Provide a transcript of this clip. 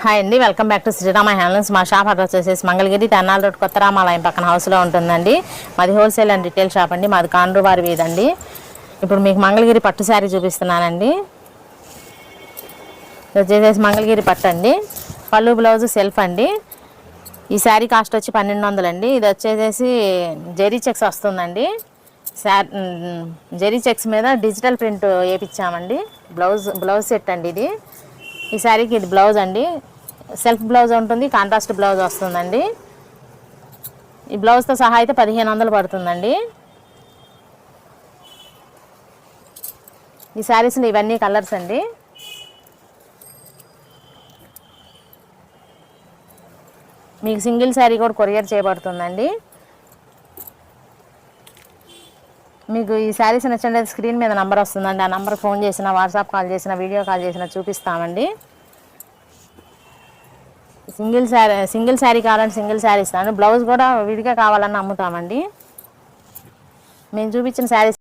Hi అండి, welcome back to Srirama handlooms. మా shop address వచ్చేసి మంగళగిరి తెన్నాల రోడ్ కొత్త రామాలయం పక్కన హౌస్లో ఉంటుందండి. మాది హోల్సేల్ అండ్ రిటైల్ షాప్ అండి. మాది కాండ్రువారి వీధండి. ఇప్పుడు మీకు మంగళగిరి పట్టు శారీ చూపిస్తున్నానండి. ఇది వచ్చేసి మంగళగిరి పట్టు అండి. పళ్ళు బ్లౌజ్ సెల్ఫ్ అండి. ఈ శారీ కాస్ట్ వచ్చి 1200 అండి. ఇది వచ్చేసి జెరీ చెక్స్ వస్తుందండి. జెరీ చెక్స్ మీద డిజిటల్ ప్రింట్ వేయించామండి. బ్లౌజ్ సెట్ అండి ఇది. ఈ శారీకి ఇది బ్లౌజ్ అండి. సెల్ఫ్ బ్లౌజ్ ఉంటుంది, కాంట్రాస్ట్ బ్లౌజ్ వస్తుందండి. ఈ బ్లౌజ్తో సహా అయితే 1500 పడుతుందండి. ఈ శారీస్లో ఇవన్నీ కలర్స్ అండి. మీకు సింగిల్ శారీ కూడా కొరియర్ చేయబడుతుందండి. మీకు ఈ శారీస్ నచ్చండి, స్క్రీన్ మీద నంబర్ వస్తుందండి. ఆ నెంబర్ ఫోన్ చేసినా, వాట్సాప్ కాల్ చేసినా, వీడియో కాల్ చేసినా చూపిస్తామండి. సింగిల్ శారీ కావాలంటే సింగిల్ శారీ ఇస్తాను. బ్లౌజ్ కూడా విడిగా కావాలన్నా అమ్ముతామండి. మేము చూపించిన శారీస్